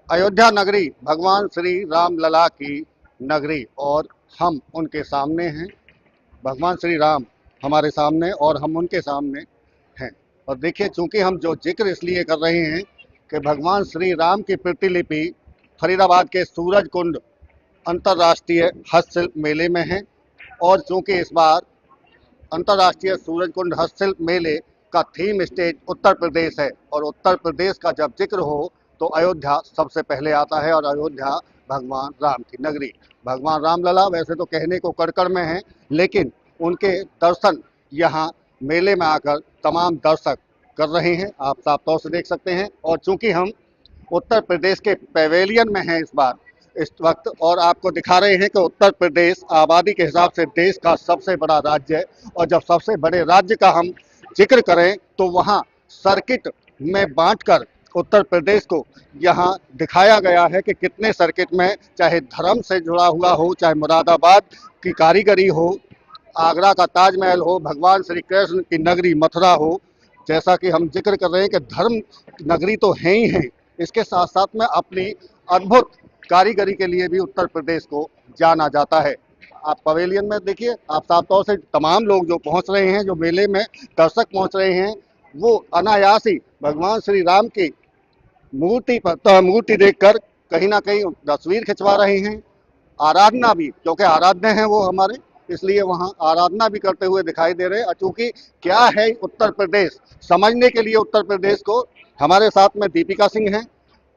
अयोध्या नगरी भगवान श्री राम लला की नगरी और हम उनके सामने हैं। भगवान श्री राम हमारे सामने और हम उनके सामने हैं। और देखिए, चूंकि हम जो जिक्र इसलिए कर रहे हैं कि भगवान श्री राम की प्रतिलिपि फरीदाबाद के सूरज कुंड अंतर्राष्ट्रीय हस्तशिल्प मेले में है। और चूंकि इस बार अंतर्राष्ट्रीय सूरज कुंड हस्तशिल्प मेले का थीम स्टेट उत्तर प्रदेश है और उत्तर प्रदेश का जब जिक्र हो तो अयोध्या सबसे पहले आता है। और अयोध्या भगवान राम की नगरी। भगवान रामलला वैसे तो कहने को कड़कड़ में है, लेकिन उनके दर्शन यहाँ मेले में आकर तमाम दर्शक कर रहे हैं, आप साफ तौर से देख सकते हैं। और चूंकि हम उत्तर प्रदेश के पेवेलियन में हैं इस वक्त, और आपको दिखा रहे हैं कि उत्तर प्रदेश आबादी के हिसाब से देश का सबसे बड़ा राज्य है। और जब सबसे बड़े राज्य का हम जिक्र करें तो वहाँ सर्किट में बांटकर उत्तर प्रदेश को यहाँ दिखाया गया है कि कितने सर्किट में, चाहे धर्म से जुड़ा हुआ हो, चाहे मुरादाबाद की कारीगरी हो, आगरा का ताजमहल हो, भगवान श्री कृष्ण की नगरी मथुरा हो। जैसा कि हम जिक्र कर रहे हैं कि धर्म नगरी तो है ही है, इसके साथ साथ में अपनी अद्भुत कारीगरी के लिए भी उत्तर प्रदेश को जाना जाता है। आप पवेलियन में देखिए, आप साफ तौर से तमाम लोग जो पहुंच रहे हैं, जो मेले में दर्शक पहुंच रहे हैं, वो अनायास ही भगवान श्री राम की मूर्ति देखकर कहीं ना कहीं तस्वीर खिंचवा रहे हैं। आराधना भी, क्योंकि आराध्य हैं वो हमारे, इसलिए वहाँ आराधना भी करते हुए दिखाई दे रहे हैं। चूंकि क्या है उत्तर प्रदेश, समझने के लिए उत्तर प्रदेश को हमारे साथ में दीपिका सिंह हैं,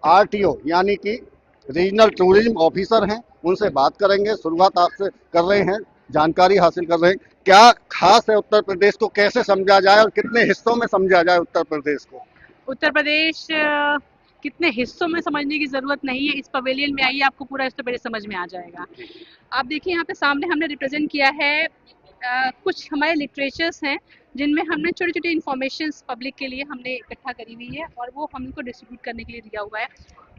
आरटीओ यानी कि रीजनल टूरिज्म ऑफिसर हैं, उनसे बात करेंगे। शुरुआत आपसे कर रहे हैं, जानकारी हासिल कर रहे हैं, क्या खास है उत्तर प्रदेश को, कैसे समझा जाए और कितने हिस्सों में समझा जाए उत्तर प्रदेश को। उत्तर प्रदेश कितने हिस्सों में समझने की जरूरत नहीं है, इस पवेलियन में आइए, आपको पूरा उत्तर प्रदेश समझ में आ जाएगा। आप देखिए, यहाँ पे सामने हमने रिप्रेजेंट किया है कुछ हमारे लिटरेचर्स हैं जिनमें हमने छोटी छोटी इन्फॉर्मेशन पब्लिक के लिए हमने इकट्ठा करी हुई है और वो हम इनको डिस्ट्रीब्यूट करने के लिए दिया हुआ है।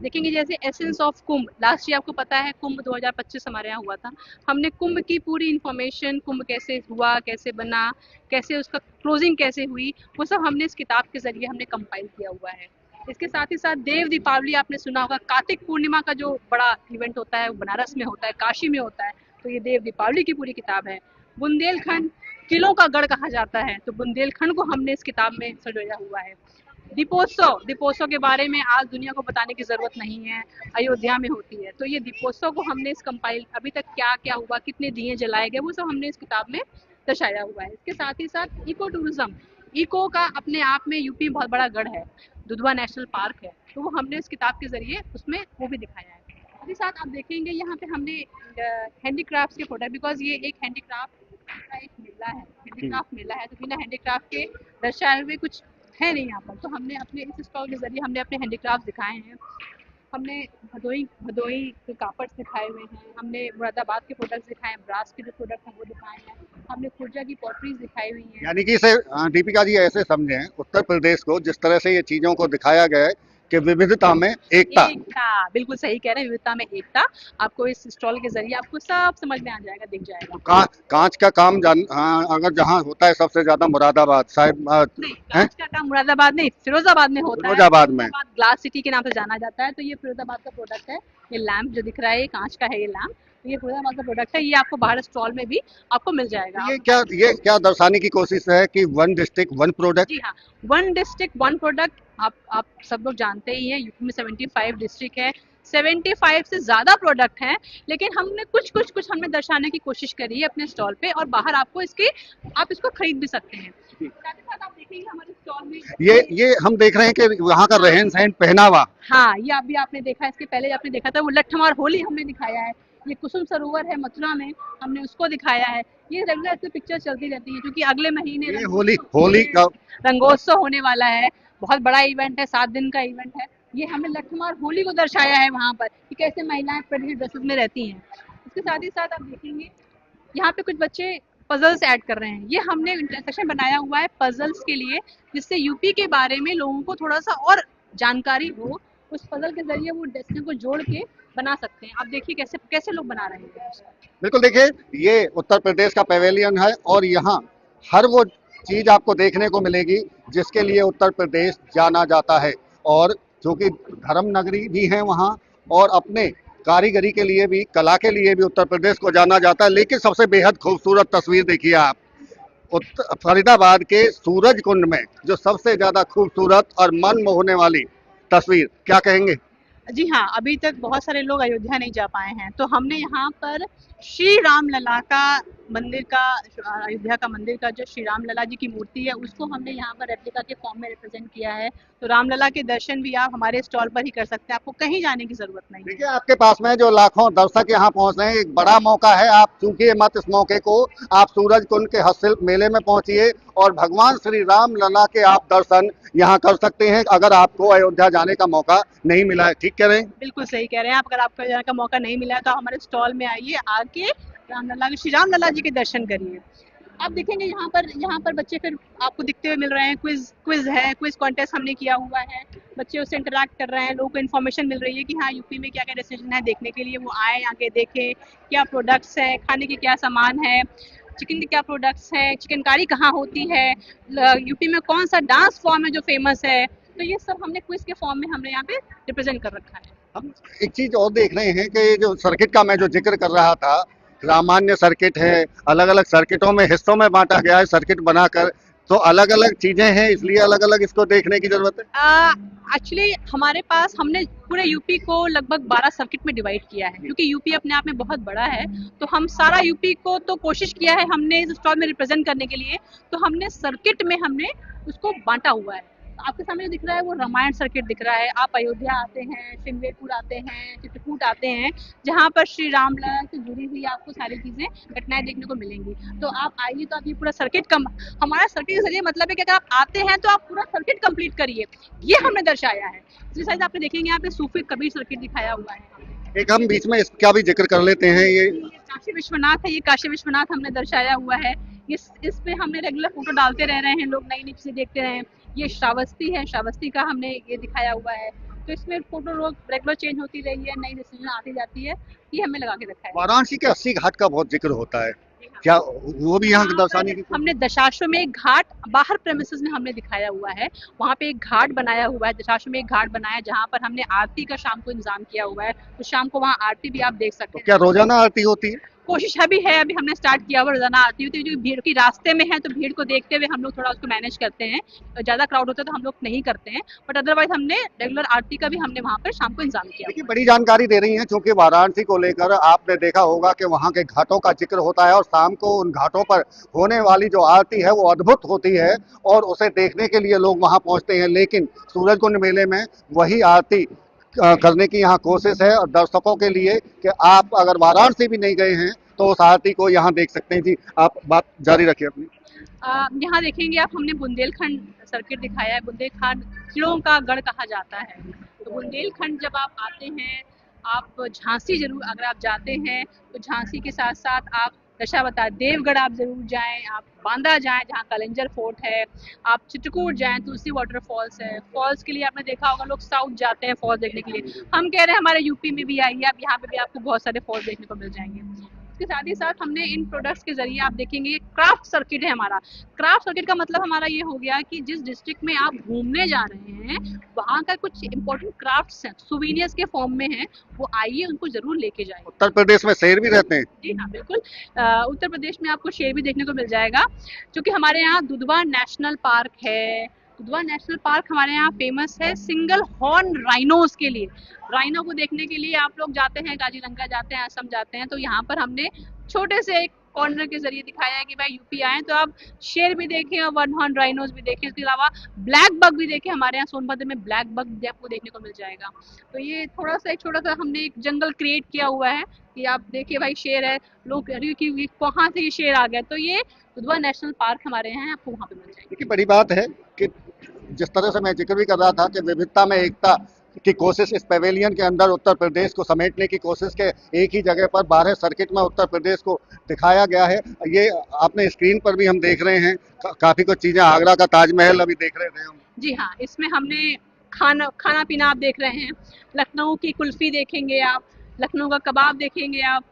देखेंगे जैसे essence of Kumbh, last year आपको पता है कुंभ 2025 हमारे यहाँ हुआ था। हमने कुंभ की पूरी इन्फॉर्मेशन, कुंभ कैसे हुआ, कैसे बना, कैसे उसका क्लोजिंग कैसे हुई, वो सब हमने इस किताब के जरिए हमने कंपाइल किया हुआ है। इसके साथ ही साथ देव दीपावली आपने सुना होगा, कार्तिक पूर्णिमा का जो बड़ा इवेंट होता है वो बनारस में होता है, काशी में होता है, तो ये देव दीपावली की पूरी किताब है। बुंदेलखंड किलों का गढ़ कहा जाता है, तो बुंदेलखंड को हमने इस किताब में सजोया हुआ है। दीपोत्सव, दीपोत्सव के बारे में आज दुनिया को बताने की जरूरत नहीं है, अयोध्या में होती है, तो ये दीपोत्सव को हमने इस कंपाइल, अभी तक क्या क्या हुआ, कितने दिए जलाए गए, वो सब हमने इस किताब में दर्शाया हुआ है। इसके साथ ही साथ इको टूरिज्म, इको का अपने आप में यूपी में बहुत बड़ा गढ़ है, दुधवा नेशनल पार्क है, तो वो हमने इस किताब के जरिए उसमें वो भी दिखाया है। साथ ही साथ आप देखेंगे यहाँ पे हमने हैंडीक्राफ्ट के प्रोडक्ट, बिकॉज ये एक हैंडीक्राफ्ट का एक मेला है, हैंडीक्राफ्ट मेला है, तो बिना हैंडीक्राफ्ट के दर्शाए हुए कुछ है नहीं यहाँ पर, तो हमने अपने इस स्टॉल के जरिए हमने अपने हैंडीक्राफ्ट दिखाए हैं। हमने भदोई भदोई के कापड़ दिखाए हुए हैं, हमने मुरादाबाद के प्रोडक्ट्स दिखाए हैं, ब्रास के जो प्रोडक्ट हैं वो दिखाए हैं, हमने खुर्जा की पॉटरीज दिखाई हुई हैं। यानी कि इसे दीपिका जी ऐसे समझें उत्तर प्रदेश को, जिस तरह से ये चीजों को दिखाया गया है कि विविधता में एकता। एकता, बिल्कुल सही कह रहे हैं, विविधता में एकता, आपको इस स्टॉल के जरिए आपको सब समझ में आ जाएगा, दिख जाएगा। कांच का काम अगर जहाँ होता है सबसे ज्यादा मुरादाबाद शायद नहीं, है। कांच का काम मुरादाबाद नहीं, फिरोजाबाद में होता है। फिरोजाबाद में फिरोजाबाद ग्लास सिटी के नाम से जाना जाता है, तो ये फिरोजाबाद का प्रोडक्ट है। ये लैंप जो दिख रहा है ये कांच का है, ये लैंप, तो ये फिरोजाबाद का प्रोडक्ट है, ये आपको बाहर स्टॉल में भी आपको मिल जाएगा। ये क्या दर्शाने की कोशिश है कि वन डिस्ट्रिक्ट वन प्रोडक्ट। जी हाँ, वन डिस्ट्रिक्ट वन प्रोडक्ट, आप सब लोग जानते ही हैं, यूपी में 75 डिस्ट्रिक्ट है, 75 से ज्यादा प्रोडक्ट हैं, लेकिन हमने कुछ हमने दर्शाने की कोशिश करी है अपने स्टॉल पे, और बाहर आपको आप इसको खरीद भी सकते हैं। साथ ही साथ आप देखेंगे हमारे स्टॉल में ये हम देख रहे हैं कि वहाँ का रहन सहन, पहनावा। हाँ, ये अभी आपने देखा, इसके पहले आपने देखा था वो लट्ठमार होली हमने दिखाया है, ये कुसुम सरोवर है मथुरा में, हमने उसको दिखाया है। ये रेगुलर ऐसे पिक्चर चलती रहती है, क्योंकि अगले महीने होली का रंगोत्सव होने वाला है, बहुत बड़ा इवेंट है, 7 दिन का इवेंट है। ये हमने लट्ठमार होली को दर्शाया है वहाँ पर कि कैसे महिलाएं ट्रेडिशनल ड्रेसेस में रहती हैं। इसके साथ ही साथ आप देखेंगे यहाँ पे कुछ बच्चे पजल्स ऐड कर रहे हैं, ये हमने सेक्शन बनाया हुआ है पजल्स के लिए, जिससे यूपी के बारे में लोगों को थोड़ा सा और जानकारी हो, उस पजल के जरिए वो डेस्टिनेशन को जोड़ के बना सकते हैं। आप देखिए कैसे कैसे लोग बना रहे हैं। बिल्कुल, देखिए ये उत्तर प्रदेश का पेवेलियन है और यहाँ हर वो चीज आपको देखने को मिलेगी जिसके लिए उत्तर प्रदेश जाना जाता है। और जो कि धर्म नगरी भी है वहाँ, और अपने कारीगरी के लिए भी, कला के लिए भी उत्तर प्रदेश को जाना जाता है। लेकिन सबसे बेहद खूबसूरत तस्वीर देखिए आप, फरीदाबाद के सूरज कुंड में जो सबसे ज्यादा खूबसूरत और मन मोहने वाली तस्वीर, क्या कहेंगे? जी हाँ, अभी तक बहुत सारे लोग अयोध्या नहीं जा पाए हैं, तो हमने यहाँ पर श्री राम लला का मंदिर का, अयोध्या का मंदिर का जो श्री राम लला जी की मूर्ति है, उसको हमने यहाँ पर रेप्लिका के फॉर्म में रिप्रेजेंट किया है। तो रामलला के दर्शन भी आप हमारे स्टॉल पर ही कर सकते हैं, आपको कहीं जाने की जरूरत नहीं है। देखिए आपके पास में जो लाखों दर्शक यहाँ पहुंच रहे हैं, एक बड़ा मौका है, आप चूकिए मत इस मौके को। आप सूरज कुंड के हस्तशिल्प मेले में पहुंचिए और भगवान श्री राम लला के आप दर्शन यहाँ कर सकते हैं, अगर आपको अयोध्या जाने का मौका नहीं मिला है। ठीक कह रहे हैं? बिल्कुल सही कह रहे हैं आप। अगर आपको जाने का मौका नहीं मिला है तो हमारे स्टॉल में आइए, आके रामलला श्री राम लला जी के दर्शन करिए। आप देखेंगे यहाँ पर बच्चे फिर आपको दिखते हुए मिल रहे हैं। क्विज है, क्विज कॉन्टेस्ट हमने किया हुआ है, बच्चे उससे इंटरेक्ट कर रहे हैं, लोगों को इन्फॉर्मेशन मिल रही है कि हाँ यूपी में क्या क्या डिसीजन है, देखने के लिए वो आए, आके देखें क्या प्रोडक्ट्स है, खाने के क्या सामान है, चिकन के क्या प्रोडक्ट्स है, चिकनकारी कहाँ होती है, यूपी में कौन सा डांस फॉर्म है जो फेमस है। तो ये सब हमने क्विज के फॉर्म में हमने यहाँ पे रिप्रेजेंट कर रखा है। हम एक चीज और देख रहे हैं कि जो सर्किट का मैं जो जिक्र कर रहा था, सामान्य सर्किट है, अलग अलग सर्किटों में हिस्सों में बांटा गया है सर्किट बनाकर, तो अलग अलग चीजें हैं, इसलिए अलग अलग इसको देखने की जरूरत है। एक्चुअली हमारे पास, हमने पूरे यूपी को लगभग 12 सर्किट में डिवाइड किया है, क्योंकि यूपी अपने आप में बहुत बड़ा है। तो हम सारा यूपी को तो कोशिश किया है हमने इस स्टॉल में रिप्रेजेंट करने के लिए, तो हमने सर्किट में हमने उसको बांटा हुआ है। आपके सामने जो दिख रहा है वो रामायण सर्किट दिख रहा है। आप अयोध्या आते हैं, सिंगवेरपुर आते हैं, चित्रकूट आते हैं, जहाँ पर श्री राम लला से जुड़ी हुई आपको सारी चीजें, घटनाएं देखने को मिलेंगी। तो आप आइए, तो आप ये पूरा सर्किट हमारा सर्किट के जरिए मतलब है कि अगर आप आते हैं तो आप पूरा सर्किट कंप्लीट करिए, ये हमने दर्शाया है। इसी साइड आप देखेंगे यहाँ पे सूफी कबीर सर्किट दिखाया हुआ है। एक हम बीच में इसका भी जिक्र कर लेते हैं, ये काशी विश्वनाथ है, ये काशी विश्वनाथ हमने दर्शाया हुआ है। इस पे हमने रेगुलर फोटो डालते रह रहे हैं, लोग नई नई चीजें देखते रहे हैं। ये श्रावस्ती है, श्रावस्ती का हमने ये दिखाया हुआ है। तो इसमें फोटो रोज रेगुलर चेंज होती रही है, नई डिसीजन आती जाती है, ये हमने लगा के रखा है। वाराणसी के 80 घाट का बहुत जिक्र होता है, क्या वो भी यहाँ दर्शाने की? हमने दशाश्वमेध घाट बाहर प्रेमिसेस में हमने दिखाया हुआ है। वहाँ पे एक घाट बनाया हुआ है, दशाश्वमेध घाट बनाया है, जहाँ पर हमने आरती का शाम को इंतजाम किया हुआ है। तो शाम को वहाँ आरती भी आप देख सकते हैं। क्या रोजाना आरती होती है? कोशिश अभी है, अभी हमने स्टार्ट किया हुआ, रोजाना आती होती है, जो भीड़ की रास्ते में है तो भीड़ को देखते हुए हम लोग थोड़ा उसको मैनेज करते हैं। ज्यादा क्राउड होता है तो हम लोग नहीं करते हैं, बट अदरवाइज हमने रेगुलर आरती का भी हमने वहाँ पर शाम को इंतजाम किया। देखिए बड़ी जानकारी दे रही हैं, क्योंकि वाराणसी को लेकर आपने देखा होगा कि वहाँ के घाटों का जिक्र होता है और शाम को उन घाटों पर होने वाली जो आरती है वो अद्भुत होती है और उसे देखने के लिए लोग वहाँ पहुँचते हैं। लेकिन सूरजकुंड मेले में वही आरती करने की यहाँ कोशिश है और दर्शकों के लिए कि आप अगर वाराणसी भी नहीं गए हैं तो उस आरती को यहाँ देख सकते हैं। जी आप बात जारी रखिए अपनी। यहाँ देखेंगे आप, हमने बुंदेलखंड सर्किट दिखाया है। बुंदेलखंड कीड़ों का गढ़ कहा जाता है। तो बुंदेलखंड जब आप आते हैं, आप झांसी जरूर, अगर आप जाते हैं तो झांसी के साथ साथ आप दशावतार देवगढ़ आप जरूर जाएं, आप बांदा जाएं जहाँ कलिंजर फोर्ट है, आप चित्रकूट जाएं, तुलसी वाटरफॉल्स है। फॉल्स के लिए आपने देखा होगा लोग साउथ जाते हैं फॉल्स देखने के लिए, हम कह रहे हैं हमारे यूपी में भी आइए, आप यहाँ पे भी आपको बहुत सारे फॉल्स देखने को मिल जाएंगे। इसके साथ ही साथ हमने इन प्रोडक्ट्स के जरिए आप देखेंगे क्राफ्ट सर्किट है हमारा। क्राफ्ट सर्किट का मतलब हमारा ये हो गया कि जिस डिस्ट्रिक्ट में आप घूमने जा रहे हैं वहाँ का कुछ इंपॉर्टेंट क्राफ्ट्स हैं, सुवेनियर्स के फॉर्म में हैं, वो आइए उनको जरूर लेके जाइए। उत्तर प्रदेश में शेर भी रहते हैं? जी हाँ बिल्कुल, उत्तर प्रदेश में आपको शेर भी देखने को मिल जाएगा, क्योंकि हमारे यहाँ दुधवा नेशनल पार्क है। दुधवा नेशनल पार्क हमारे यहाँ फेमस है सिंगल हॉर्न राइनोज के लिए। राइनो को देखने के लिए आप लोग जाते हैं, काजीरंगा जाते हैं, असम जाते हैं, तो यहाँ पर हमने छोटे से एक कॉर्नर के जरिए दिखाया है कि भाई यूपी आए तो आप शेर भी देखें और वन हॉर्न राइनोज भी देखें। इसके अलावा ब्लैक बग भी देखें, हमारे यहाँ सोनभद्र में ब्लैक बग भी आपको देखने को मिल जाएगा। तो ये थोड़ा सा एक छोटा सा हमने एक जंगल क्रिएट किया हुआ है कि आप देखिए भाई शेर है, लोग कह रहे हैं कि कहाँ से ये शेर आ गया, तो ये दुधवा नेशनल पार्क हमारे यहाँ आपको वहाँ पे मिल जाएगा। देखिए बड़ी बात है कि जिस तरह से मैं जिक्र भी कर रहा था कि विविधता में एकता की कोशिश, इस पवेलियन के अंदर उत्तर प्रदेश को समेटने की कोशिश के एक ही जगह पर 12 सर्किट में उत्तर प्रदेश को दिखाया गया है। ये आपने स्क्रीन पर भी हम देख रहे हैं, काफी कुछ चीजें, आगरा का ताजमहल अभी देख रहे थे हम। जी हाँ, इसमें हमने खाना पीना आप देख रहे हैं, लखनऊ की कुल्फी देखेंगे आप, लखनऊ का कबाब देखेंगे आप,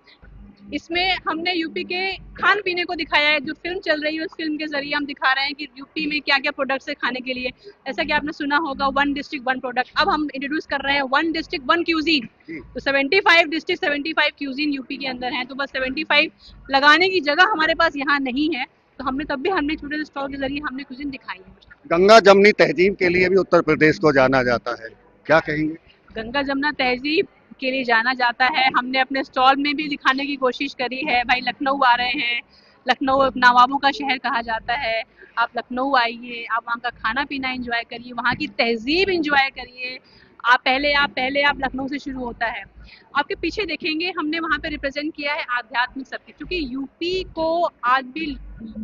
इसमें हमने यूपी के खान पीने को दिखाया है, जो फिल्म चल रही है उस फिल्म के जरिए हम दिखा रहे हैं कि यूपी में क्या क्या प्रोडक्ट्स है खाने के लिए। जैसा कि आपने सुना होगा वन डिस्ट्रिक्ट वन प्रोडक्ट, अब हम इंट्रोड्यूस कर रहे हैं वन डिस्ट्रिक्ट वन क्यूजीन। तो 75 डिस्ट्रिक्ट 75 क्यूजीन यूपी के अंदर हैं, तो बस 75 लगाने की जगह हमारे पास यहाँ नहीं है, तो हमने छोटे से स्टॉल के जरिए हमने क्यूजीन दिखाई है। गंगा जमनी तहजीब के लिए भी उत्तर प्रदेश को जाना जाता है, क्या कहेंगे? गंगा जमुना तहजीब के लिए जाना जाता है, हमने अपने स्टॉल में भी दिखाने की कोशिश करी है। भाई लखनऊ आ रहे हैं, लखनऊ नवाबों का शहर कहा जाता है, आप लखनऊ आइए, आप वहाँ का खाना पीना एंजॉय करिए, वहाँ की तहजीब एंजॉय करिए। आप लखनऊ से शुरू होता है। आपके पीछे देखेंगे हमने वहाँ पे रिप्रेजेंट किया है आध्यात्मिक शक्ति, क्योंकि यूपी को आज भी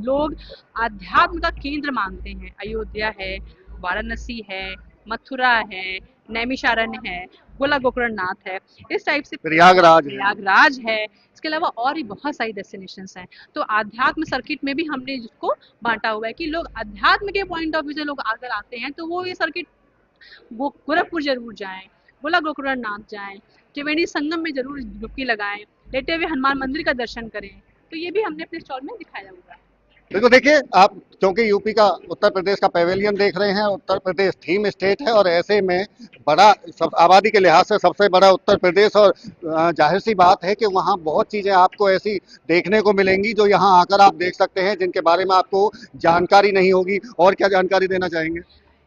लोग आध्यात्म का केंद्र मानते हैं। अयोध्या है, वाराणसी है, मथुरा है, नैमिषारण्य है, गोला गोकर्णनाथ है, इस टाइप से प्रयागराज है। इसके अलावा और भी बहुत सारी डेस्टिनेशंस हैं। तो आध्यात्म सर्किट में भी हमने जिसको बांटा हुआ है कि लोग अध्यात्म के पॉइंट ऑफ व्यू से लोग अगर आते हैं तो वो ये सर्किट गोरखपुर जरूर जाएं, गोला गोकर्णनाथ जाएं, त्रिवेणी संगम में जरूर डुबकी लगाएं, लेटे हुए हनुमान मंदिर का दर्शन करें। तो ये भी हमने अपने स्टॉल में दिखाया हुआ है। देखो देखिए, आप क्योंकि यूपी का उत्तर प्रदेश का पेवेलियन देख रहे हैं, उत्तर प्रदेश थीम स्टेट है और ऐसे में बड़ा सब आबादी के लिहाज से सबसे बड़ा उत्तर प्रदेश, और जाहिर सी बात है कि वहाँ बहुत चीज़ें आपको ऐसी देखने को मिलेंगी जो यहाँ आकर आप देख सकते हैं, जिनके बारे में आपको जानकारी नहीं होगी। और क्या जानकारी देना चाहेंगे?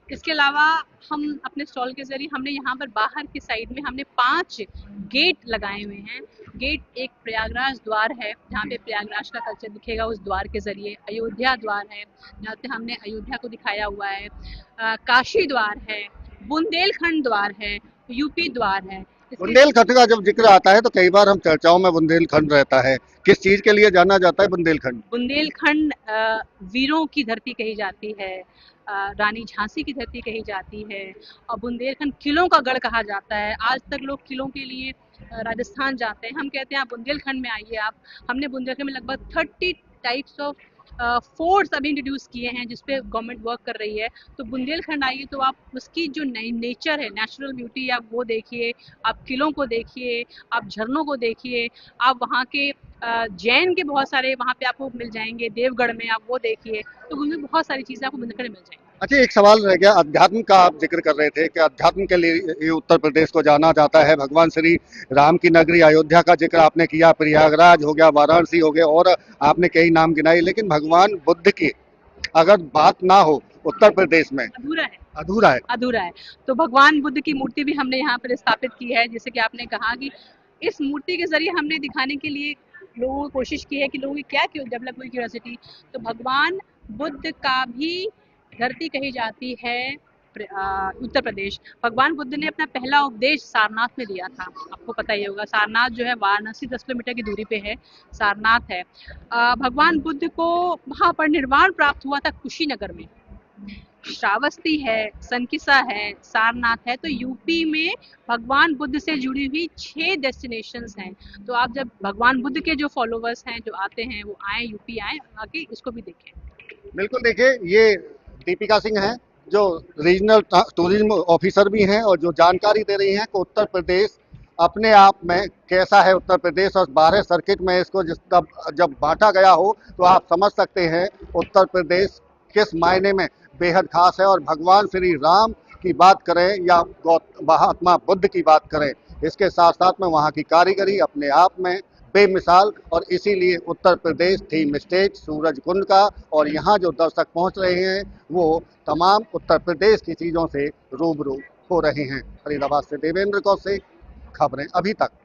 इसके अलावा हम अपने स्टॉल के जरिए हमने यहाँ पर बाहर की साइड में हमने 5 गेट लगाए हुए हैं। गेट एक प्रयागराज द्वार है, जहाँ पे प्रयागराज का कल्चर दिखेगा उस द्वार के जरिए। अयोध्या द्वार है, जहाँ पे हमने अयोध्या को दिखाया हुआ है। काशी द्वार है, बुंदेलखंड द्वार है, यूपी द्वार है। बुंदेलखंड का जब जिक्र आता है तो कई बार हम चर्चाओं में बुंदेलखंड रहता है, किस चीज़ के लिए जाना जाता है बुंदेलखंड? बुंदेलखंड वीरों की धरती कही जाती है, रानी झांसी की धरती कही जाती है, और बुंदेलखंड किलों का गढ़ कहा जाता है। आज तक लोग किलों के लिए राजस्थान जाते हैं, हम कहते हैं आप बुंदेलखंड में आइए। आप हमने बुंदेलखंड में लगभग 30 टाइप्स ऑफ फोर्ट्स अभी इंट्रोड्यूस किए हैं जिसपे गवर्नमेंट वर्क कर रही है। तो बुंदेलखंड आइए तो आप उसकी जो नेचर है, नेचुरल ब्यूटी, आप वो देखिए, आप किलों को देखिए, आप झरनों को देखिए, आप वहाँ के जैन के बहुत सारे वहाँ पे आपको मिल जाएंगे, देवगढ़ में आप वो देखिए। तो उनमें बहुत सारी चीज़ें आपको बुंदेलखंड में मिल जाएंगी। अच्छा, एक सवाल रह गया, अध्यात्म का आप जिक्र कर रहे थे कि अध्यात्म के लिए ये उत्तर प्रदेश को जाना जाता है। भगवान श्री राम की नगरी अयोध्या का जिक्र आपने किया, प्रयागराज हो गया, वाराणसी हो गया, और आपने कई नाम गिनाए, लेकिन भगवान बुद्ध की अगर बात ना हो उत्तर प्रदेश में अधूरा है। तो भगवान बुद्ध की मूर्ति भी हमने यहाँ पर स्थापित की है। जैसे कि आपने कहा कि इस मूर्ति के जरिए हमने दिखाने के लिए लोगों को कोशिश की है कि लोगों की क्या क्यों डेवलप हुई क्यूरियोसिटी। तो भगवान बुद्ध का भी धरती कही जाती है उत्तर प्रदेश। भगवान बुद्ध ने अपना पहला उपदेश सारनाथ में दिया था, आपको पता ही होगा। सारनाथ जो है वाराणसी 10 किलोमीटर की दूरी पे है, सारनाथ है। भगवान बुद्ध को वहाँ पर निर्वाण प्राप्त हुआ था कुशीनगर में। श्रावस्ती है, सनकिसा है, सारनाथ है। तो यूपी में भगवान बुद्ध से जुड़ी हुई 6 डेस्टिनेशंस हैं। तो आप जब भगवान बुद्ध के जो फॉलोवर्स हैं जो आते हैं वो आए, यूपी आए, आके इसको भी देखें। बिल्कुल, देखिए ये दीपिका सिंह हैं जो रीजनल टूरिज्म ऑफिसर भी हैं और जो जानकारी दे रही हैं कि उत्तर प्रदेश अपने आप में कैसा है उत्तर प्रदेश, और 12 सर्किट में इसको जब बांटा गया हो तो आप समझ सकते हैं उत्तर प्रदेश किस मायने में बेहद खास है। और भगवान श्री राम की बात करें या महात्मा बुद्ध की बात करें, इसके साथ साथ में वहाँ की कारीगरी अपने आप में बेमिसाल, और इसीलिए उत्तर प्रदेश थीम स्टेट सूरज कुंड का, और यहाँ जो दर्शक पहुँच रहे हैं वो तमाम उत्तर प्रदेश की चीज़ों से रूबरू हो रहे हैं। फरीदाबाद से देवेंद्र कौशिक, खबरें अभी तक।